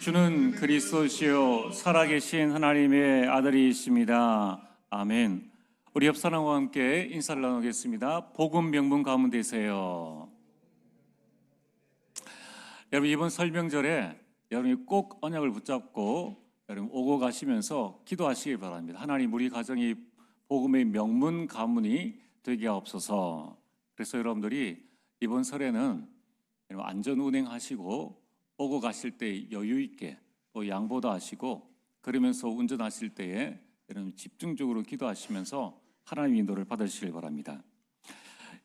주는 그리스도시요 살아계신 하나님의 아들이십니다. 아멘. 우리 옆 사람과 함께 인사를 나누겠습니다. 복음 명분 가문 되세요. 여러분, 이번 설명절에 여러분이 꼭 언약을 붙잡고 여러분 오고 가시면서 기도하시기 바랍니다. 하나님, 우리 가정이 복음의 명문 가문이 되게 하옵소서. 그래서 여러분들이 이번 설에는 안전 운행하시고 오고 가실 때 여유 있게 또 양보도 하시고, 그러면서 운전하실 때에 여러분 집중적으로 기도하시면서 하나님의 인도를 받으시길 바랍니다.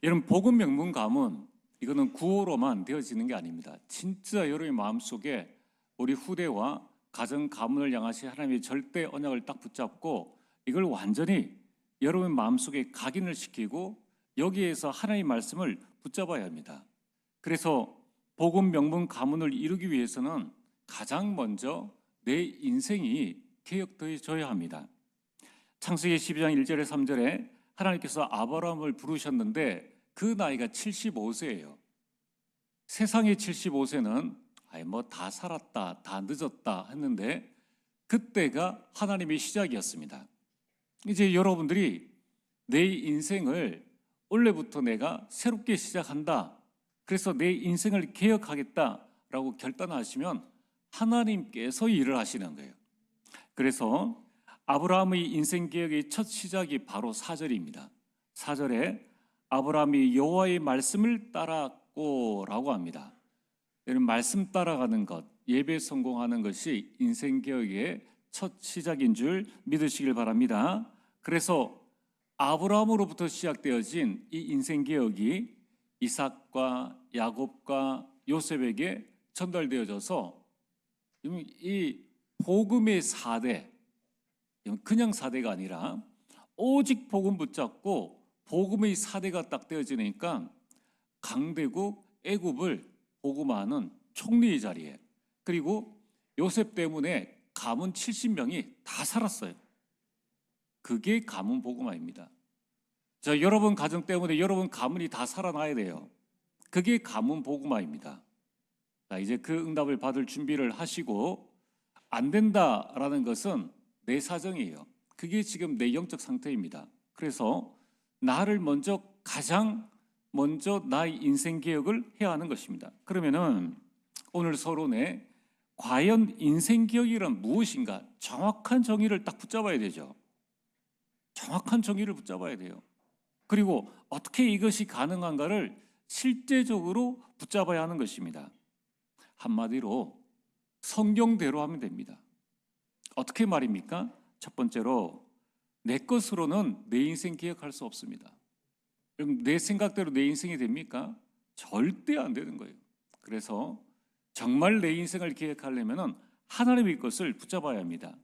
여러분, 복음 명문 가문, 이거는 구호로만 되어지는 게 아닙니다. 진짜 여러분의 마음속에 우리 후대와 가정 가문을 향하신 하나님의 절대 언약을 딱 붙잡고 이걸 완전히 여러분 마음속에 각인을 시키고 여기에서 하나님의 말씀을 붙잡아야 합니다. 그래서 복음 명문 가문을 이루기 위해서는 가장 먼저 내 인생이 개혁되어져야 합니다. 창세기 12장 1절에 3절에 하나님께서 아브라함을 부르셨는데 그 나이가 75세예요. 세상의 75세는 다 살았다, 다 늦었다 했는데 그때가 하나님의 시작이었습니다. 이제 여러분들이 내 인생을 원래부터 내가 새롭게 시작한다, 그래서 내 인생을 개혁하겠다라고 결단하시면 하나님께서 일을 하시는 거예요. 그래서 아브라함의 인생 개혁의 첫 시작이 바로 4절입니다. 4절에 아브라함이 여호와의 말씀을 따랐고라고 합니다. 여러분, 말씀 따라가는 것, 예배 성공하는 것이 인생 개혁의 첫 시작인 줄 믿으시길 바랍니다. 그래서 아브라함으로부터 시작되어진 이 인생 개혁이 이삭과 야곱과 요셉에게 전달되어져서 이 복음의 4대, 그냥 4대가 아니라 오직 복음 붙잡고 복음의 4대가 딱 되어지니까 강대국 애굽을 복음화하는 총리의 자리에, 그리고 요셉 때문에 가문 70명이 다 살았어요. 그게 가문 복음화입니다. 여러분 가정 때문에 여러분 가문이 다 살아나야 돼요. 그게 가문 복음화입니다. 이제 그 응답을 받을 준비를 하시고, 안 된다라는 것은 내 사정이에요. 그게 지금 내 영적 상태입니다. 그래서 나를 가장 먼저 나의 인생 개혁을 해야 하는 것입니다. 그러면은 오늘 서론에 과연 인생 개혁이란 무엇인가, 정확한 정의를 딱 붙잡아야 되죠. 정확한 정의를 붙잡아야 돼요. 그리고 어떻게 이것이 가능한가를 실제적으로 붙잡아야 하는 것입니다. 한마디로 성경대로 하면 됩니다. 어떻게 말입니까? 첫 번째로, 내 것으로는 내 인생 개혁할 수 없습니다. 그럼 내 생각대로 내 인생이 됩니까? 절대 안 되는 거예요. 그래서 정말 내 인생을 개혁하려면 하나님의 것을 붙잡아야 합니다.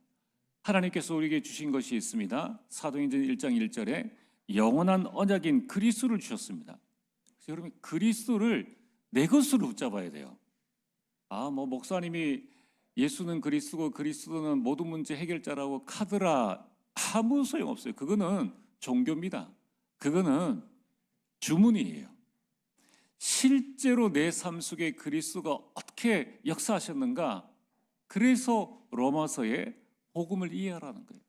하나님께서 우리에게 주신 것이 있습니다. 사도행전 1장 1절에 영원한 언약인 그리스도를 주셨습니다. 그래서 여러분, 그리스도를 내 것으로 붙잡아야 돼요. 목사님이 예수는 그리스도고 그리스도는 모든 문제 해결자라고 카드라, 아무 소용없어요. 그거는 종교입니다. 그거는 주문이에요. 실제로 내 삶 속에 그리스도가 어떻게 역사하셨는가, 그래서 로마서에 복음을 이해하라는 거예요.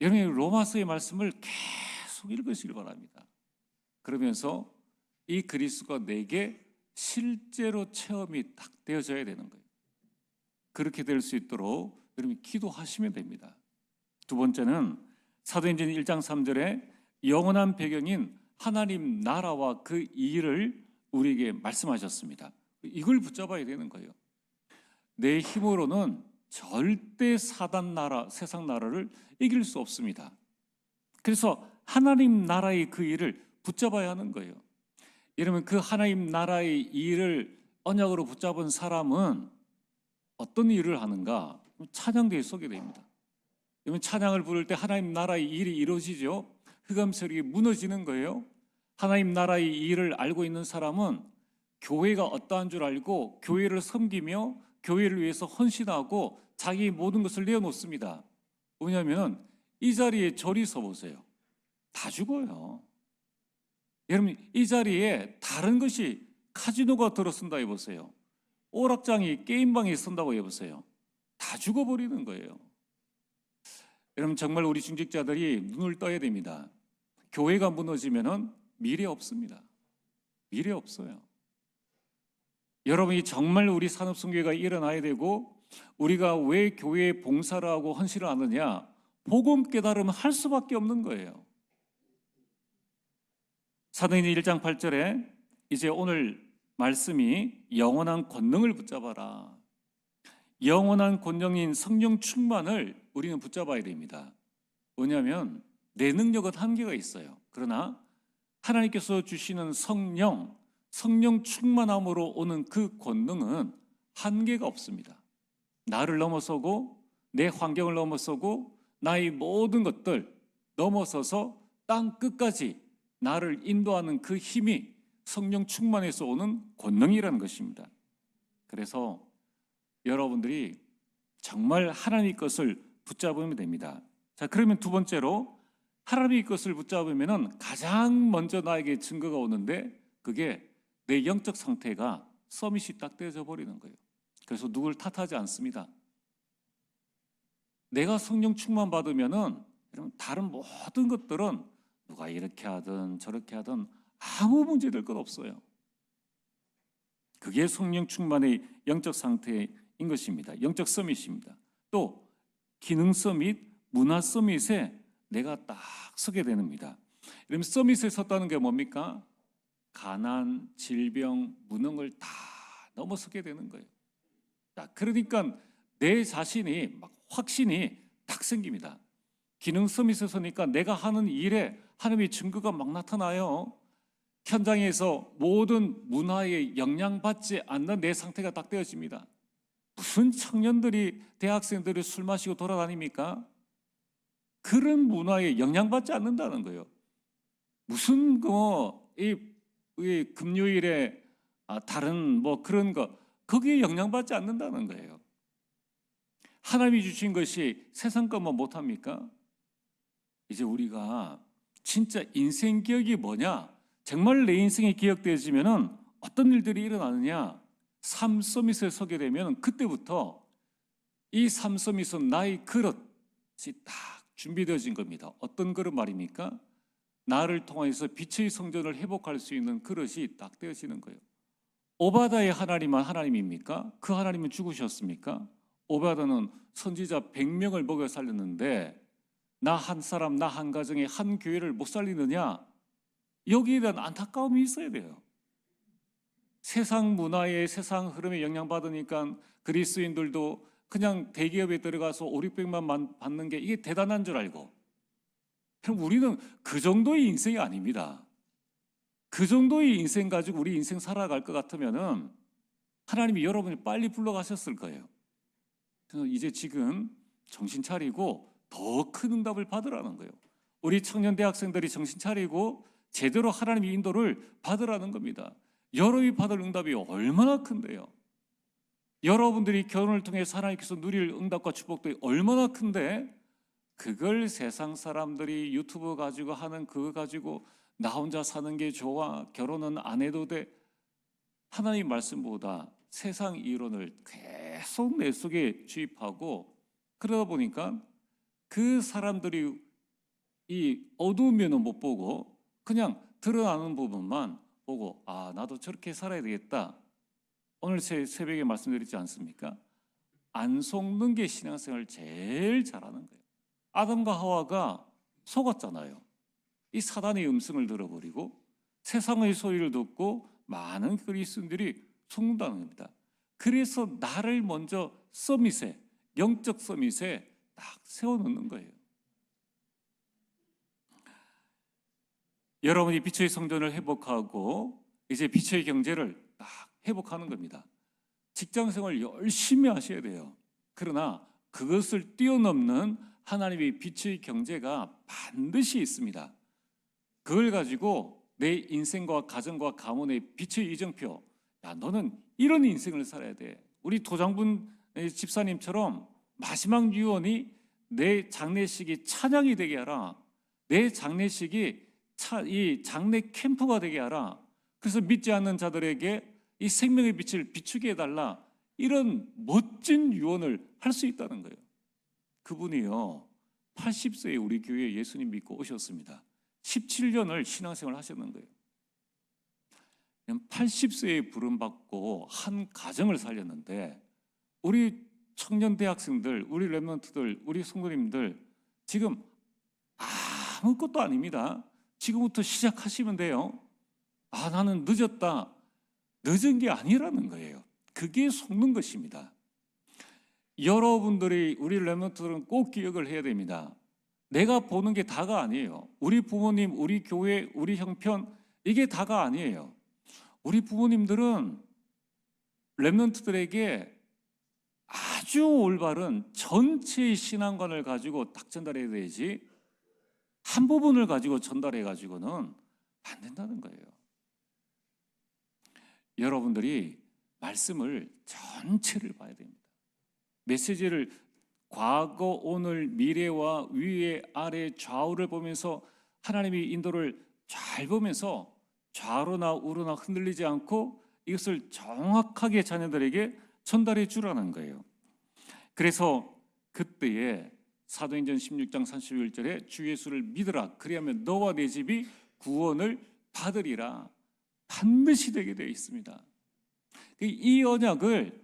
여러분이 로마서의 말씀을 계속 읽으시길 바랍니다. 그러면서 이 그리스도가 내게 실제로 체험이 딱 되어져야 되는 거예요. 그렇게 될 수 있도록 여러분이 기도하시면 됩니다. 두 번째는 사도행전 1장 3절에 영원한 배경인 하나님 나라와 그 일을 우리에게 말씀하셨습니다. 이걸 붙잡아야 되는 거예요. 내 힘으로는 절대 사단 나라, 세상 나라를 이길 수 없습니다. 그래서 하나님 나라의 그 일을 붙잡아야 하는 거예요. 여러분, 그 하나님 나라의 일을 언약으로 붙잡은 사람은 어떤 일을 하는가? 찬양대에 서게 됩니다. 여러분, 찬양을 부를 때 하나님 나라의 일이 이루어지죠. 흑암세력이 무너지는 거예요. 하나님 나라의 일을 알고 있는 사람은 교회가 어떠한 줄 알고 교회를 섬기며 교회를 위해서 헌신하고 자기 모든 것을 내어놓습니다. 왜냐하면 이 자리에 절이 서보세요. 다 죽어요. 여러분, 이 자리에 다른 것이 카지노가 들어선다 해보세요. 오락장이 게임방에 쓴다고 해보세요. 다 죽어버리는 거예요. 여러분 정말 우리 중직자들이 눈을 떠야 됩니다. 교회가 무너지면은 미래 없습니다. 미래 없어요. 여러분이 정말 우리 산업선교회가 일어나야 되고 우리가 왜 교회에 봉사를 하고 헌신을 하느냐? 복음 깨달으면 할 수밖에 없는 거예요. 사도행전 1장 8절에 이제 오늘 말씀이 영원한 권능을 붙잡아라. 영원한 권능인 성령 충만을 우리는 붙잡아야 됩니다. 왜냐하면 내 능력은 한계가 있어요. 그러나 하나님께서 주시는 성령 충만함으로 오는 그 권능은 한계가 없습니다. 나를 넘어서고 내 환경을 넘어서고 나의 모든 것들 넘어서서 땅 끝까지 나를 인도하는 그 힘이 성령 충만에서 오는 권능이라는 것입니다. 그래서 여러분들이 정말 하나님의 것을 붙잡으면 됩니다. 자, 그러면 두 번째로 하나님의 것을 붙잡으면 가장 먼저 나에게 증거가 오는데 그게 내 영적 상태가 서밋이 딱 떼져 버리는 거예요. 그래서 누굴 탓하지 않습니다. 내가 성령 충만 받으면은 다른 모든 것들은 누가 이렇게 하든 저렇게 하든 아무 문제 될 것 없어요. 그게 성령 충만의 영적 상태인 것입니다. 영적 서밋입니다. 또 기능 서밋, 문화 서밋에 내가 딱 서게 됩니다. 그러면 서밋에 섰다는 게 뭡니까? 가난, 질병, 무능을 다 넘어서게 되는 거예요. 자, 그러니까 내 자신이 막 확신이 딱 생깁니다. 기능 서밋에 서니까 내가 하는 일에 하나님의 증거가 막 나타나요. 현장에서 모든 문화에 영향받지 않는 내 상태가 딱 되어집니다. 무슨 청년들이 대학생들이 술 마시고 돌아다닙니까? 그런 문화에 영향받지 않는다는 거예요. 무슨 이 금요일에 다른 그런 거 거기에 영향받지 않는다는 거예요. 하나님이 주신 것이 세상 것만 못합니까? 이제 우리가 진짜 인생 기억이 뭐냐? 정말 내 인생이 기억되어지면은 어떤 일들이 일어나느냐? 삶 서밋에 서게 되면 그때부터 이 삶 서밋은 나의 그릇이 딱 준비되어진 겁니다. 어떤 그릇 말입니까? 나를 통해서 빛의 성전을 회복할 수 있는 그릇이 딱 되어지는 거예요. 오바다의 하나님은 하나님입니까? 그 하나님은 죽으셨습니까? 오바다는 선지자 100명을 먹여 살렸는데 나 한 사람, 나 한 가정의 한 교회를 못 살리느냐? 여기에 대한 안타까움이 있어야 돼요. 세상 문화에 세상 흐름에 영향받으니까 그리스인들도 그냥 대기업에 들어가서 500~600만 받는 게 이게 대단한 줄 알고, 그럼 우리는 그 정도의 인생이 아닙니다. 그 정도의 인생 가지고 우리 인생 살아갈 것 같으면은 하나님이 여러분이 빨리 불러가셨을 거예요. 그래서 이제 지금 정신 차리고 더 큰 응답을 받으라는 거예요. 우리 청년 대학생들이 정신 차리고 제대로 하나님의 인도를 받으라는 겁니다. 여러분이 받을 응답이 얼마나 큰데요. 여러분들이 결혼을 통해서 하나님께서 누릴 응답과 축복도 얼마나 큰데 그걸 세상 사람들이 유튜브 가지고 하는 그거 가지고 나 혼자 사는 게 좋아, 결혼은 안 해도 돼, 하나님 말씀보다 세상 이론을 계속 내 속에 주입하고 그러다 보니까 그 사람들이 이 어두운 면은 못 보고 그냥 드러나는 부분만 보고 나도 저렇게 살아야 되겠다. 오늘 새벽에 말씀드리지 않습니까? 안 속는 게 신앙생활을 제일 잘하는 거예요. 아담과 하와가 속았잖아요. 이 사단의 음성을 들어버리고 세상의 소리를 듣고 많은 그리스도인들이 속는다는 겁니다. 그래서 나를 먼저 서밋에, 영적 서밋에 딱 세워놓는 거예요. 여러분이 빛의 성전을 회복하고 이제 빛의 경제를 딱 회복하는 겁니다. 직장생활 열심히 하셔야 돼요. 그러나 그것을 뛰어넘는 하나님의 빛의 경제가 반드시 있습니다. 그걸 가지고 내 인생과 가정과 가문의 빛의 이정표, 너는 이런 인생을 살아야 돼. 우리 도장분 집사님처럼 마지막 유언이 내 장례식이 찬양이 되게 하라. 내 장례식이 이 장례 캠프가 되게 하라. 그래서 믿지 않는 자들에게 이 생명의 빛을 비추게 해달라, 이런 멋진 유언을 할 수 있다는 거예요. 그분이요 80세에 우리 교회에 예수님 믿고 오셨습니다. 17년을 신앙생활 하셨는 거예요. 80세에 부름받고 한 가정을 살렸는데, 우리 청년 대학생들, 우리 랩런트들, 우리 성도님들 지금 아무것도 아닙니다. 지금부터 시작하시면 돼요. 나는 늦었다. 늦은 게 아니라는 거예요. 그게 속는 것입니다. 여러분들이, 우리 랩런트들은 꼭 기억을 해야 됩니다. 내가 보는 게 다가 아니에요. 우리 부모님, 우리 교회, 우리 형편, 이게 다가 아니에요. 우리 부모님들은 랩런트들에게 아주 올바른 전체의 신앙관을 가지고 딱 전달해야 되지, 한 부분을 가지고 전달해 가지고는 안 된다는 거예요. 여러분들이 말씀을 전체를 봐야 됩니다. 메시지를 과거, 오늘, 미래와 위에, 아래, 좌우를 보면서 하나님의 인도를 잘 보면서 좌로나 우로나 흔들리지 않고 이것을 정확하게 자녀들에게 전달해 주라는 거예요. 그래서 그때에 사도행전 16장 31절에 주 예수를 믿으라, 그리하면 너와 내 집이 구원을 받으리라, 반드시 되게 되어 있습니다. 이 언약을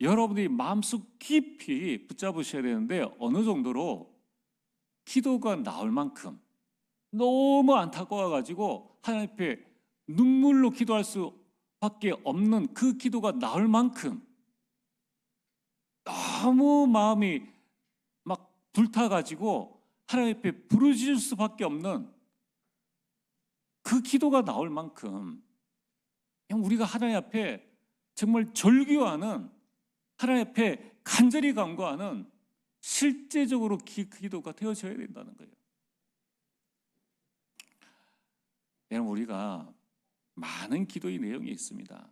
여러분이 마음속 깊이 붙잡으셔야 되는데, 어느 정도로 기도가 나올 만큼, 너무 안타까워가지고 하나님 앞에 눈물로 기도할 수밖에 없는 그 기도가 나올 만큼, 너무 마음이 막 불타가지고 하나님 앞에 부르짖을 수밖에 없는 그 기도가 나올 만큼, 그냥 우리가 하나님 앞에 정말 절규하는, 하나님 앞에 간절히 간구하는 실제적으로 그 기도가 되어져야 된다는 거예요. 여러분, 우리가 많은 기도의 내용이 있습니다.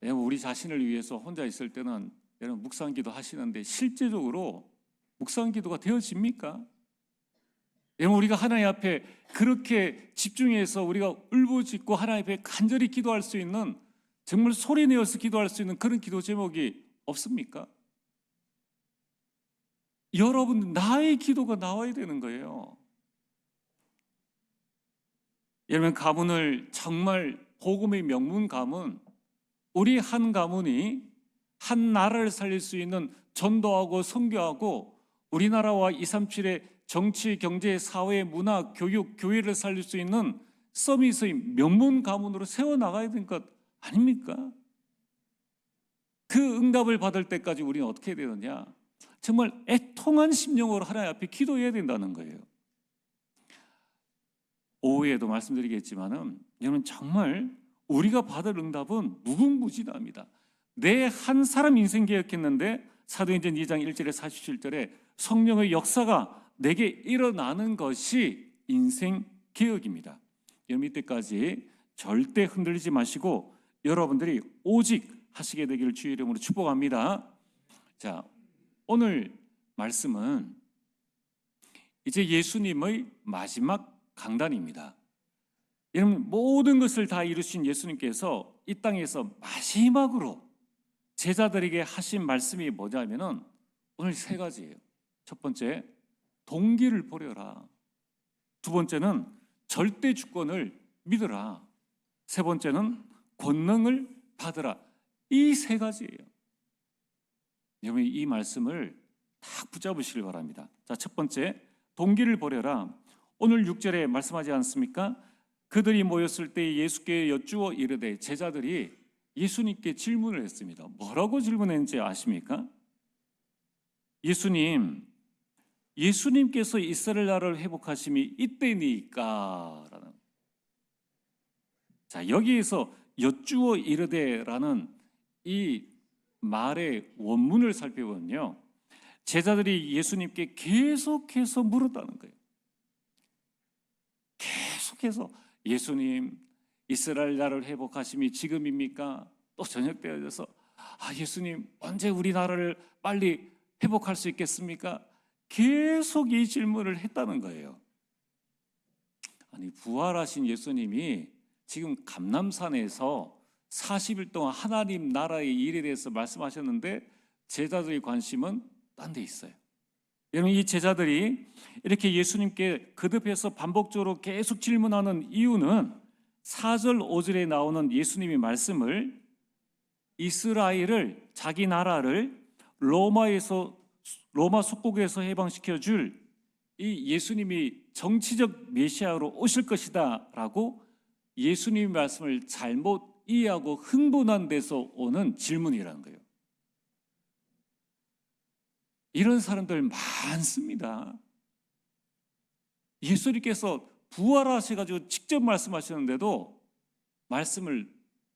여러분, 우리 자신을 위해서 혼자 있을 때는 여러분 묵상기도 하시는데, 실제적으로 묵상기도가 되어집니까? 여러분, 우리가 하나님 앞에 그렇게 집중해서 우리가 울부짖고 하나님 앞에 간절히 기도할 수 있는, 정말 소리내어서 기도할 수 있는 그런 기도 제목이 없습니까? 여러분, 나의 기도가 나와야 되는 거예요. 여러분, 가문을 정말 복음의 명문 가문, 우리 한 가문이 한 나라를 살릴 수 있는, 전도하고 선교하고 우리나라와 237의 정치, 경제, 사회, 문화, 교육, 교회를 살릴 수 있는 서밋의 명문 가문으로 세워나가야 되는 것 아닙니까? 그 응답을 받을 때까지 우리는 어떻게 해야 되느냐? 정말 애통한 심령으로 하나님 앞에 기도해야 된다는 거예요. 오후에도 말씀드리겠지만은, 여러분, 정말 우리가 받을 응답은 무궁무진합니다. 내 한 사람 인생 개혁했는데, 사도행전 2장 1절에 47절에 성령의 역사가 내게 일어나는 것이 인생 개혁입니다. 여러분, 이때까지 절대 흔들리지 마시고 여러분들이 오직 하시게 되기를 주의 이름으로 축복합니다. 자, 오늘 말씀은 이제 예수님의 마지막 강단입니다. 여러분, 모든 것을 다 이루신 예수님께서 이 땅에서 마지막으로 제자들에게 하신 말씀이 뭐냐면은 오늘 세 가지예요. 첫 번째, 동기를 버려라. 두 번째는 절대 주권을 믿으라. 세 번째는 권능을 받으라. 이 세 가지예요. 여러분, 이 말씀을 딱 붙잡으시길 바랍니다. 자, 첫 번째, 동기를 버려라. 오늘 6절에 말씀하지 않습니까? 그들이 모였을 때 예수께 여쭈어 이르되, 제자들이 예수님께 질문을 했습니다. 뭐라고 질문했는지 아십니까? 예수님께서 이스라엘 나라를 회복하심이 이때니까 라는. 자, 여기에서 여쭈어 이르되라는 이 말의 원문을 살펴보면요, 제자들이 예수님께 계속해서 물었다는 거예요. 계속해서 예수님, 이스라엘 나라를 회복하심이 지금입니까? 또 저녁 때여서 예수님, 언제 우리나라를 빨리 회복할 수 있겠습니까? 계속 이 질문을 했다는 거예요. 아니, 부활하신 예수님이 지금 감람산에서 40일 동안 하나님 나라의 일에 대해서 말씀하셨는데 제자들의 관심은 딴 데 있어요. 여러분, 이 제자들이 이렇게 예수님께 거듭해서 반복적으로 계속 질문하는 이유는 4절 5절에 나오는 예수님의 말씀을 이스라엘을, 자기 나라를 로마 속국에서 해방시켜 줄 이 예수님이 정치적 메시아로 오실 것이다 라고 예수님의 말씀을 잘못 이해하고 흥분한 데서 오는 질문이라는 거예요. 이런 사람들 많습니다. 예수님께서 부활하셔가지고 직접 말씀하셨는데도 말씀을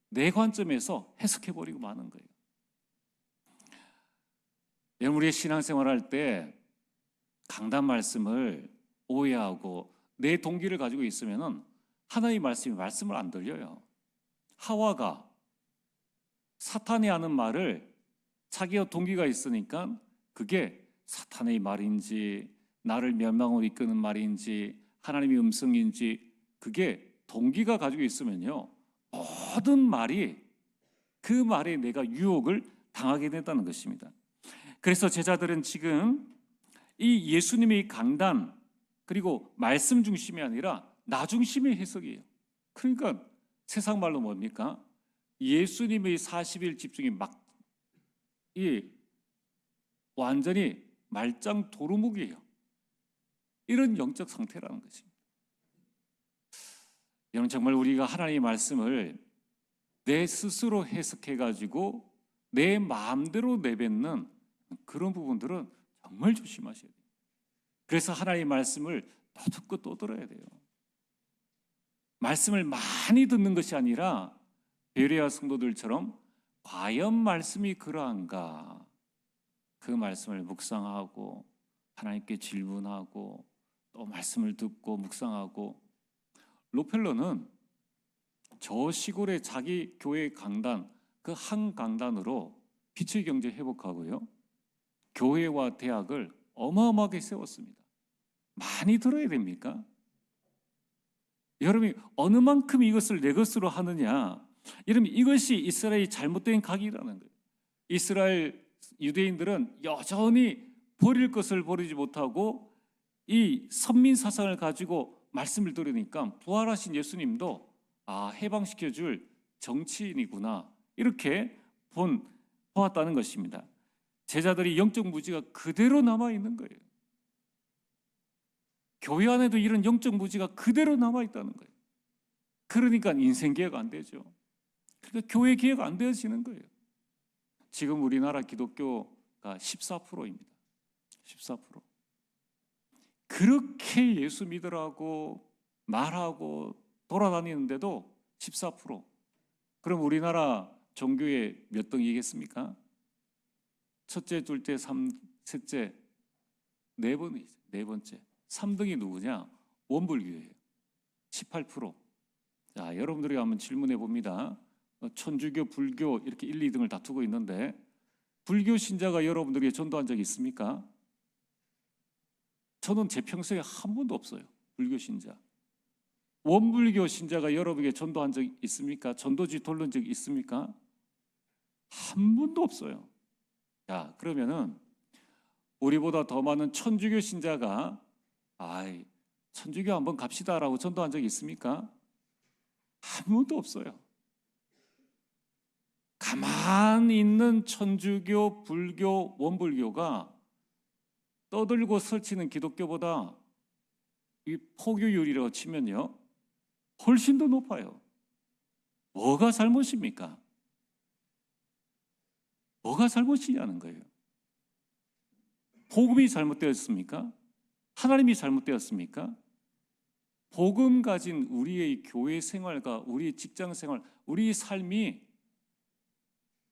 내 관점에서 해석해버리고 마는 거예요. 여러분, 우리의 신앙생활 할 때 강단 말씀을 오해하고 내 동기를 가지고 있으면 하나님의 말씀을 안 들려요. 하와가 사탄이 하는 말을 자기가 동기가 있으니까 그게 사탄의 말인지 나를 멸망으로 이끄는 말인지 하나님의 음성인지 그게 동기가 가지고 있으면요, 모든 말이 그 말에 내가 유혹을 당하게 된다는 것입니다. 그래서 제자들은 지금 이 예수님의 강단 그리고 말씀 중심이 아니라 나 중심의 해석이에요. 그러니까 세상 말로 뭡니까? 예수님의 40일 집중이 완전히 말짱 도루묵이에요. 이런 영적 상태라는 것입니다. 여러분, 정말 우리가 하나님의 말씀을 내 스스로 해석해가지고 내 마음대로 내뱉는 그런 부분들은 정말 조심하셔야 돼요. 그래서 하나님의 말씀을 또 듣고 또 들어야 돼요. 말씀을 많이 듣는 것이 아니라 베레아 성도들처럼 과연 말씀이 그러한가, 그 말씀을 묵상하고 하나님께 질문하고 또 말씀을 듣고 묵상하고. 록펠러는 저 시골의 자기 교회 강단, 그 한 강단으로 빛의 경제 회복하고요, 교회와 대학을 어마어마하게 세웠습니다. 많이 들어야 됩니까? 여러분이 어느 만큼 이것을 내 것으로 하느냐, 여러분, 이것이 이스라엘이 잘못된 각이라는 거예요. 이스라엘 유대인들은 여전히 버릴 것을 버리지 못하고 이 선민 사상을 가지고 말씀을 들으니까 부활하신 예수님도 해방시켜줄 정치인이구나, 이렇게 보았다는 것입니다. 제자들이 영적 무지가 그대로 남아있는 거예요. 교회 안에도 이런 영적 무지가 그대로 남아있다는 거예요. 그러니까 인생 개혁 안 되죠. 그러니까 교회 개혁 안 되어지는 거예요. 지금 우리나라 기독교가 14%입니다. 14%. 그렇게 예수 믿으라고 말하고 돌아다니는데도 14%. 그럼 우리나라 종교의 몇 등이겠습니까? 첫째, 둘째, 셋째, 네 번째. 3등이 누구냐? 원불교예요. 18%. 자, 여러분들이 한번 질문해 봅니다. 천주교, 불교 이렇게 1, 2등을 다투고 있는데 불교 신자가 여러분들에게 전도한 적이 있습니까? 저는 제 평생에 한 번도 없어요. 불교 신자. 원불교 신자가 여러분에게 전도한 적 있습니까? 전도지 돌린 적 있습니까? 한 번도 없어요. 자, 그러면은 우리보다 더 많은 천주교 신자가 천주교 한번 갑시다라고 전도한 적이 있습니까? 한 번도 없어요. 가만히 있는 천주교, 불교, 원불교가 떠들고 설치는 기독교보다 이 포교율이라고 치면요, 훨씬 더 높아요. 뭐가 잘못입니까? 뭐가 잘못이냐는 거예요. 복음이 잘못되었습니까? 하나님이 잘못되었습니까? 복음 가진 우리의 교회 생활과 우리의 직장 생활, 우리의 삶이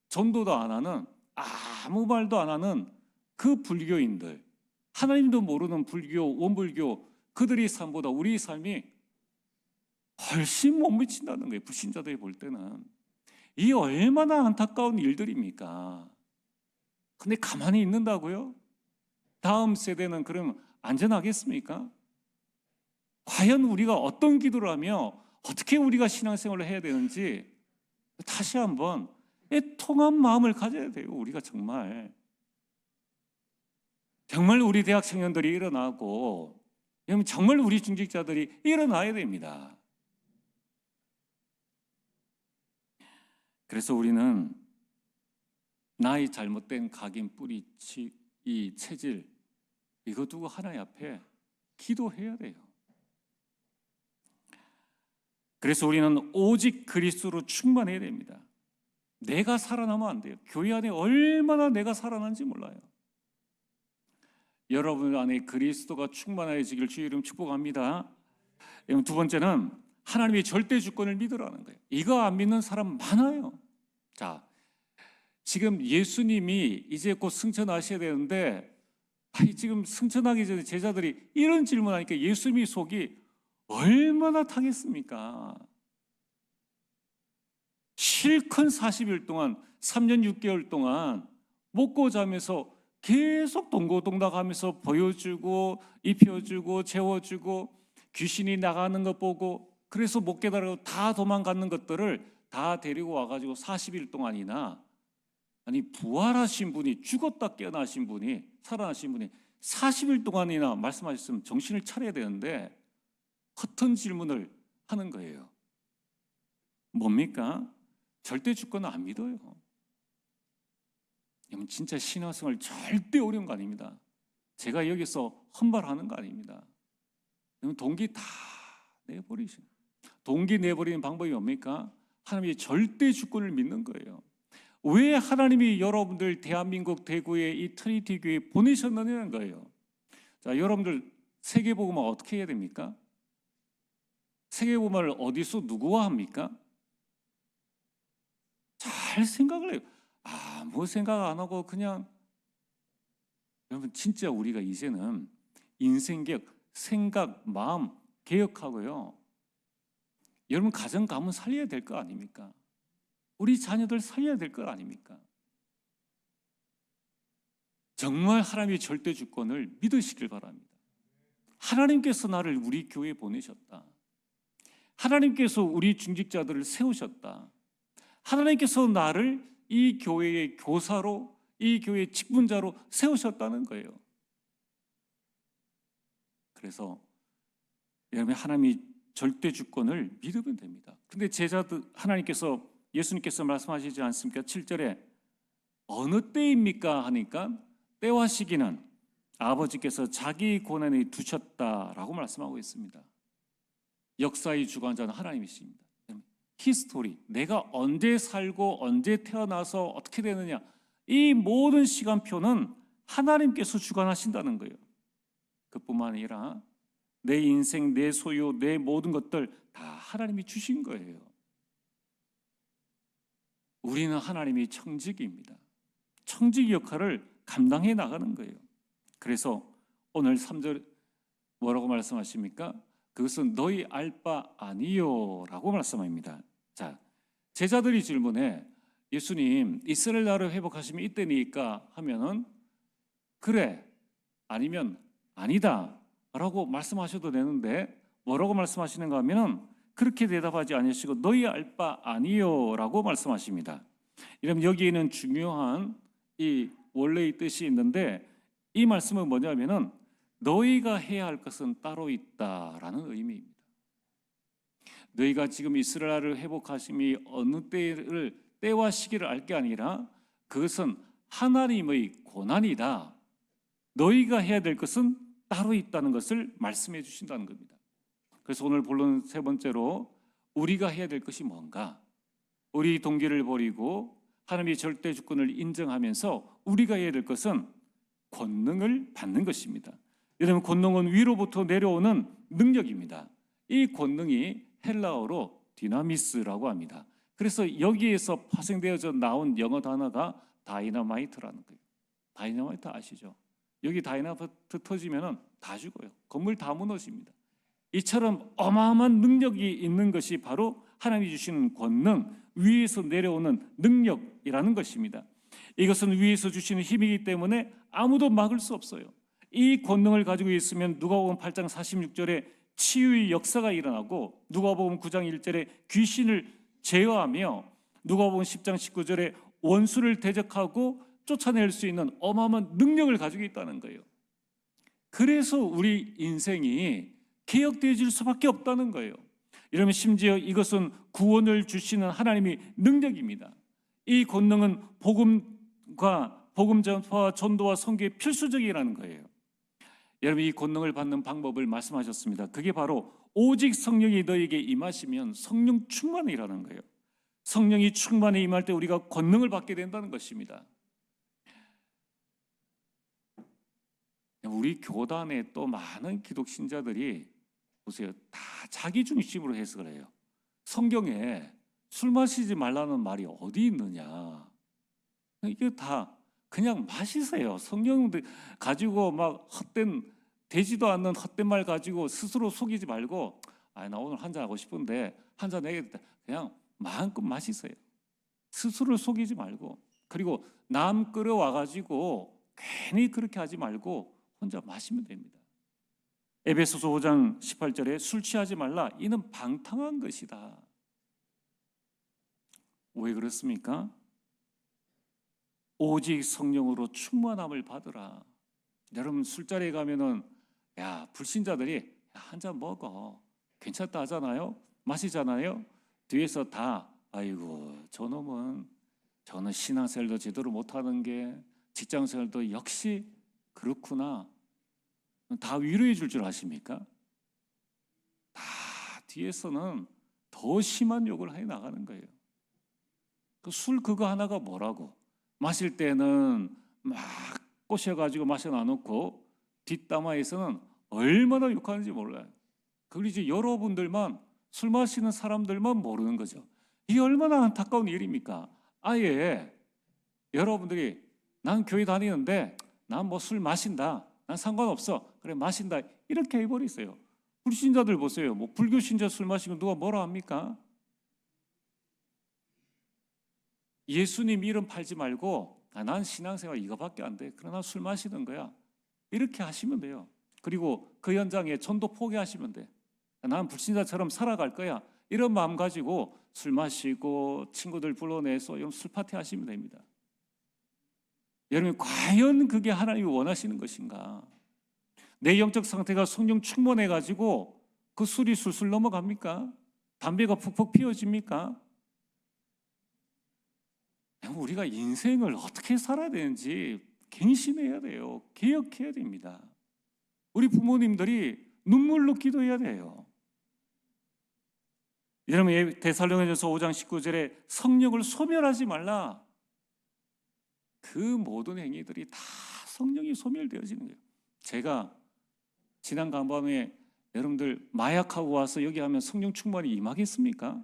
전도도 안 하는, 아무 말도 안 하는 그 불교인들, 하나님도 모르는 불교, 원불교, 그들의 삶보다 우리의 삶이 훨씬 못 미친다는 거예요. 불신자들이 볼 때는. 이 얼마나 안타까운 일들입니까? 근데 가만히 있는다고요? 다음 세대는 그럼 안전하겠습니까? 과연 우리가 어떤 기도를 하며 어떻게 우리가 신앙생활을 해야 되는지 다시 한번 통한 마음을 가져야 돼요. 우리가 정말 우리 대학 청년들이 일어나고 정말 우리 중직자들이 일어나야 됩니다. 그래서 우리는 나의 잘못된 각인, 뿌리치, 이 체질, 이거 두고 하나님 앞에 기도해야 돼요. 그래서 우리는 오직 그리스도로 충만해야 됩니다. 내가 살아나면 안 돼요. 교회 안에 얼마나 내가 살아난지 몰라요. 여러분 안에 그리스도가 충만해지길 주의 이름 축복합니다. 두 번째는 하나님의 절대 주권을 믿으라는 거예요. 이거 안 믿는 사람 많아요. 자, 지금 예수님이 이제 곧 승천하셔야 되는데 지금 승천하기 전에 제자들이 이런 질문하니까 예수님이 속이 얼마나 타겠습니까? 실컷 40일 동안 3년 6개월 동안 먹고 자면서 계속 동고동락하면서 보여주고 입혀주고 재워주고 귀신이 나가는 것 보고 그래서 못 깨달아서 다 도망가는 것들을 다 데리고 와가지고 40일 동안이나 부활하신 분이 죽었다 깨어나신 분이 살아나신 분이 40일 동안이나 말씀하셨으면 정신을 차려야 되는데 허튼 질문을 하는 거예요. 뭡니까? 절대 주권은 안 믿어요. 여러분 진짜 신앙생활 절대 어려운 거 아닙니다. 제가 여기서 헛말하는 거 아닙니다. 여러분 동기 다 내버리시는 동기 내버리는 방법이 뭡니까? 하나님의 절대 주권을 믿는 거예요. 왜 하나님이 여러분들 대한민국 대구에 이 트리니티 교회에 보내셨느냐는 거예요. 자, 여러분들 세계복음화 어떻게 해야 됩니까? 세계복음화를 어디서 누구와 합니까? 잘 생각을 해요. 아무 생각 안 하고 그냥 여러분 진짜 우리가 이제는 인생개혁, 생각, 마음 개혁하고요. 여러분 가정 가문 살려야 될 거 아닙니까? 우리 자녀들 살려야 될 거 아닙니까? 정말 하나님의 절대 주권을 믿으시길 바랍니다. 하나님께서 나를 우리 교회에 보내셨다. 하나님께서 우리 중직자들을 세우셨다. 하나님께서 나를 이 교회의 교사로, 이 교회의 직분자로 세우셨다는 거예요. 그래서 여러분 하나님이 절대 주권을 믿으면 됩니다. 근데 제자들 하나님께서 예수님께서 말씀하시지 않습니까? 7절에 어느 때입니까? 하니까 때와 시기는 아버지께서 자기 권한에 두셨다라고 말씀하고 있습니다. 역사의 주관자는 하나님이십니다. 히스토리, 내가 언제 살고 언제 태어나서 어떻게 되느냐, 이 모든 시간표는 하나님께서 주관하신다는 거예요. 그뿐만 아니라 내 인생, 내 소유, 내 모든 것들 다 하나님이 주신 거예요. 우리는 하나님이 청직입니다. 청직 역할을 감당해 나가는 거예요. 그래서 오늘 3절 뭐라고 말씀하십니까? 그것은 너희 알 바 아니요 라고 말씀합니다. 자, 제자들이 질문해 예수님 이스라엘 나라를 회복하시면 이때니까 하면은 그래 아니면 아니다 라고 말씀하셔도 되는데 뭐라고 말씀하시는가 하면은 그렇게 대답하지 않으시고 너희 알 바 아니요 라고 말씀하십니다. 이러면 여기에는 중요한 이 원래의 뜻이 있는데 이 말씀은 뭐냐면은 너희가 해야 할 것은 따로 있다라는 의미입니다. 너희가 지금 이스라엘을 회복하심이 어느 때와 시기를 알 게 아니라 그것은 하나님의 고난이다. 너희가 해야 될 것은 따로 있다는 것을 말씀해 주신다는 겁니다. 그래서 오늘 본론 세 번째로 우리가 해야 될 것이 뭔가? 우리 동기를 버리고 하나님의 절대 주권을 인정하면서 우리가 해야 될 것은 권능을 받는 것입니다. 여러분 권능은 위로부터 내려오는 능력입니다. 이 권능이 헬라어로 디나미스라고 합니다. 그래서 여기에서 파생되어져 나온 영어 단어가 다이너마이트라는 거예요. 다이너마이트 아시죠? 여기 다이너마이트 터지면 다 죽어요. 건물 다 무너집니다. 이처럼 어마어마한 능력이 있는 것이 바로 하나님이 주시는 권능, 위에서 내려오는 능력이라는 것입니다. 이것은 위에서 주시는 힘이기 때문에 아무도 막을 수 없어요. 이 권능을 가지고 있으면 누가복음 8장 46절에 치유의 역사가 일어나고, 누가복음 9장 1절에 귀신을 제어하며 누가복음 10장 19절에 원수를 대적하고 쫓아낼 수 있는 어마어마한 능력을 가지고 있다는 거예요. 그래서 우리 인생이 개혁되어질 수밖에 없다는 거예요. 여러분, 심지어 이것은 구원을 주시는 하나님의 능력입니다. 이 권능은 복음 전파와 전도와 선교에 필수적이라는 거예요. 여러분, 이 권능을 받는 방법을 말씀하셨습니다. 그게 바로 오직 성령이 너에게 임하시면 성령 충만이라는 거예요. 성령이 충만히 임할 때 우리가 권능을 받게 된다는 것입니다. 우리 교단에 또 많은 기독 신자들이 보세요, 다 자기 중심으로 해석을 해요. 성경에 술 마시지 말라는 말이 어디 있느냐? 이게 다 그냥 마시세요. 성경 가지고 막 헛된, 되지도 않는 헛된 말 가지고 스스로 속이지 말고, 나 오늘 한잔 하고 싶은데 한잔 해야겠다, 그냥 마음껏 마시세요. 스스로를 속이지 말고, 그리고 남 끌어와 가지고 괜히 그렇게 하지 말고 혼자 마시면 됩니다. 에베소서 5장 18절에 술 취하지 말라, 이는 방탕한 것이다. 왜 그렇습니까? 오직 성령으로 충만함을 받으라. 여러분, 술자리에 가면은 불신자들이 한 잔 먹어, 괜찮다 하잖아요. 마시잖아요. 뒤에서 다 아이고 저는 신앙생활도 제대로 못하는 게, 직장생활도 역시 그렇구나, 다 위로해 줄 줄 아십니까? 다 뒤에서는 더 심한 욕을 해 나가는 거예요. 그 술 그거 하나가 뭐라고, 마실 때는 막 꼬셔가지고 마셔 놔놓고 뒷담화에서는 얼마나 욕하는지 몰라요. 그리고 이제 여러분들만, 술 마시는 사람들만 모르는 거죠. 이게 얼마나 안타까운 일입니까? 아예 여러분들이 난 교회 다니는데 난 뭐 술 마신다, 난 상관없어, 그래 마신다, 이렇게 해버리세요. 불신자들 보세요. 뭐 불교 신자 술 마시면 누가 뭐라 합니까? 예수님 이름 팔지 말고 난 신앙생활 이거밖에 안 돼, 그러나 술 마시는 거야, 이렇게 하시면 돼요. 그리고 그 현장에 전도 포기하시면 돼. 난 불신자처럼 살아갈 거야, 이런 마음 가지고 술 마시고 친구들 불러내서 술 파티 하시면 됩니다. 여러분, 과연 그게 하나님이 원하시는 것인가? 내 영적 상태가 성령 충만해 가지고 그 술이 술술 넘어갑니까? 담배가 푹푹 피워집니까? 우리가 인생을 어떻게 살아야 되는지 갱신해야 돼요. 개혁해야 됩니다. 우리 부모님들이 눈물로 기도해야 돼요. 여러분, 데살로니가전서 5장 19절에 성령을 소멸하지 말라. 그 모든 행위들이 다 성령이 소멸되어지는 거예요. 제가 지난 간밤에 여러분들 마약하고 와서 여기 하면 성령 충만이 임하겠습니까?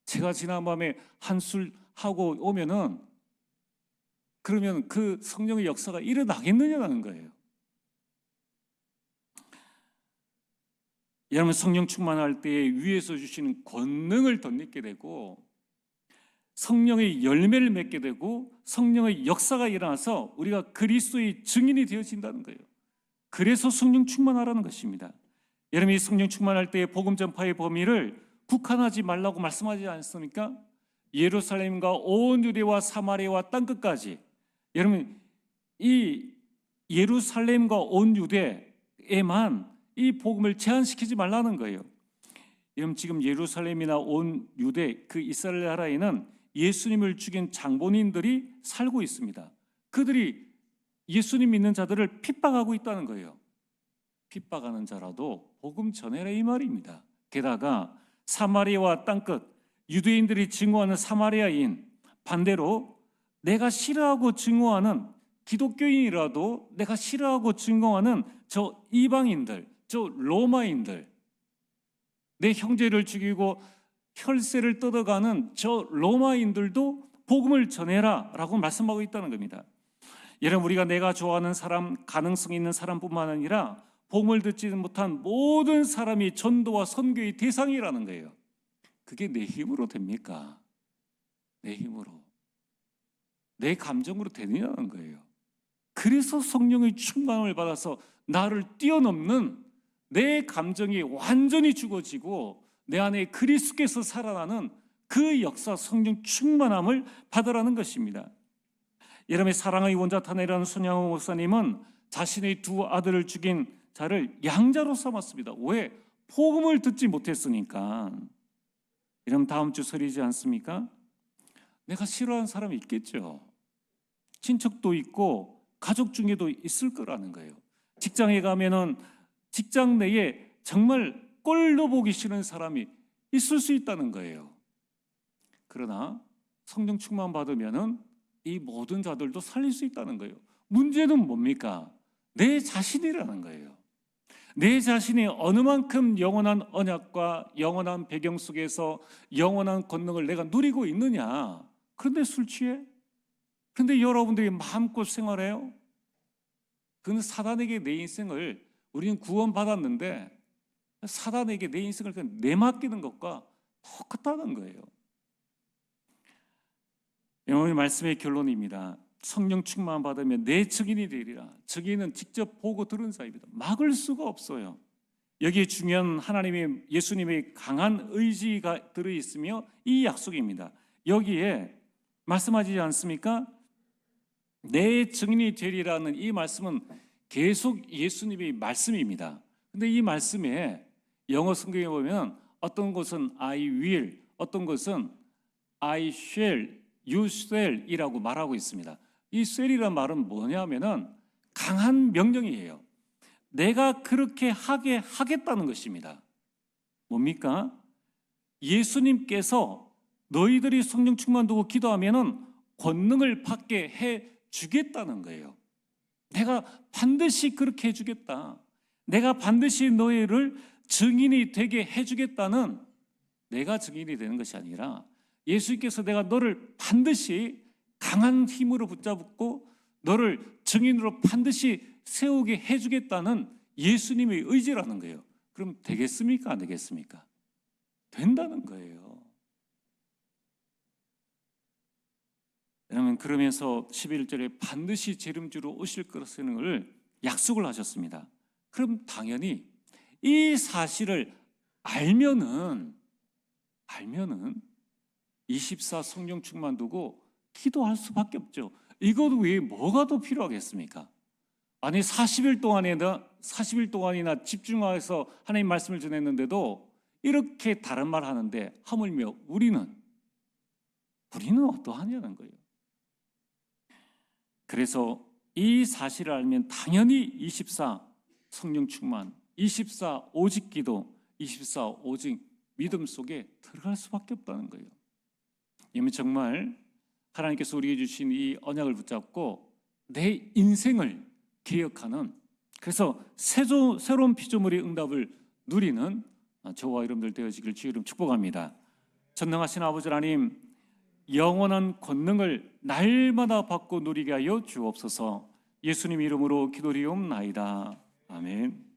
제가 지난밤에 한술 하고 오면은 그러면 그 성령의 역사가 일어나겠느냐는 거예요. 여러분, 성령 충만할 때 위에서 주시는 권능을 덧입게 되고 성령의 열매를 맺게 되고 성령의 역사가 일어나서 우리가 그리스도의 증인이 되어진다는 거예요. 그래서 성령 충만하라는 것입니다. 여러분이 성령 충만할 때 복음 전파의 범위를 국한하지 말라고 말씀하지 않습니까? 예루살렘과 온 유대와 사마리아와 땅끝까지. 여러분, 이 예루살렘과 온 유대에만 이 복음을 제한시키지 말라는 거예요. 여러분, 지금 예루살렘이나 온 유대, 그 이스라엘 나라에는 예수님을 죽인 장본인들이 살고 있습니다. 그들이 예수님 믿는 자들을 핍박하고 있다는 거예요. 핍박하는 자라도 복음 전해라, 이 말입니다. 게다가 사마리아와 땅끝, 유대인들이 증오하는 사마리아인, 반대로 내가 싫어하고 증오하는 기독교인이라도 내가 싫어하고 증오하는 저 이방인들, 저 로마인들, 내 형제를 죽이고 혈세를 뜯어가는 저 로마인들도 복음을 전해라 라고 말씀하고 있다는 겁니다. 여러분, 우리가 내가 좋아하는 사람, 가능성 있는 사람뿐만 아니라 복음을 듣지 못한 모든 사람이 전도와 선교의 대상이라는 거예요. 그게 내 힘으로 됩니까? 내 힘으로, 내 감정으로 되느냐는 거예요. 그래서 성령의 충만함을 받아서 나를 뛰어넘는 내 감정이 완전히 죽어지고 내 안에 그리스도께서 살아나는 그 역사, 성령 충만함을 받으라는 것입니다. 여러분의 사랑의 원자탄이라는 손양호 목사님은 자신의 두 아들을 죽인 자를 양자로 삼았습니다. 왜? 복음을 듣지 못했으니까. 여러분 다음 주 설이지 않습니까? 내가 싫어하는 사람이 있겠죠. 친척도 있고 가족 중에도 있을 거라는 거예요. 직장에 가면은 직장 내에 정말 꼴도 보기 싫은 사람이 있을 수 있다는 거예요. 그러나 성령 충만 받으면은 이 모든 자들도 살릴 수 있다는 거예요. 문제는 뭡니까? 내 자신이라는 거예요. 내 자신이 어느 만큼 영원한 언약과 영원한 배경 속에서 영원한 권능을 내가 누리고 있느냐. 그런데 술 취해? 그런데 여러분들이 마음껏 생활해요? 그는 사단에게 내 인생을, 우리는 구원받았는데 사단에게 내 인생을 그냥 내맡기는 것과 똑같다는 거예요. 오늘 말씀의 결론입니다. 성령 충만 받으면 내 증인이 되리라. 증인은 직접 보고 들은 자입니다. 막을 수가 없어요. 여기에 중요한 하나님의, 예수님의 강한 의지가 들어있으며 이 약속입니다. 여기에 말씀하지 않습니까? 내 증인이 되리라는 이 말씀은 계속 예수님의 말씀입니다. 근데 이 말씀에 영어 성경에 보면 어떤 것은 I will, 어떤 것은 I shall, you shall 이라고 말하고 있습니다. 이 shall이라는 말은 뭐냐면은 강한 명령이에요. 내가 그렇게 하게 하겠다는 것입니다. 뭡니까? 예수님께서 너희들이 성령 충만 두고 기도하면은 권능을 받게 해 주겠다는 거예요. 내가 반드시 그렇게 해 주겠다. 내가 반드시 너희를 증인이 되게 해 주겠다는, 내가 증인이 되는 것이 아니라 예수님께서 내가 너를 반드시 강한 힘으로 붙잡고 너를 증인으로 반드시 세우게 해 주겠다는 예수님의 의지라는 거예요. 그럼 되겠습니까? 안 되겠습니까? 된다는 거예요. 여러분, 그러면서 11절에 반드시 재림주로 오실 것을 약속을 하셨습니다. 그럼 당연히 이 사실을 알면은 24 성령 충만 두고 기도할 수밖에 없죠. 이것 외에 뭐가 더 필요하겠습니까? 아니 40일 동안이나 집중해서 하나님 말씀을 전했는데도 이렇게 다른 말 하는데 하물며 우리는 어떠하냐는 거예요. 그래서 이 사실을 알면 당연히 24 성령 충만, 24 오직 기도, 24 오직 믿음 속에 들어갈 수밖에 없다는 거예요. 이미 정말 하나님께서 우리에게 주신 이 언약을 붙잡고 내 인생을 개혁하는, 그래서 새로운 피조물의 응답을 누리는 저와 여러분들 되어지길 주의 이름 축복합니다. 전능하신 아버지 하나님, 영원한 권능을 날마다 받고 누리게 하여 주옵소서. 예수님 이름으로 기도리옵나이다. 아멘.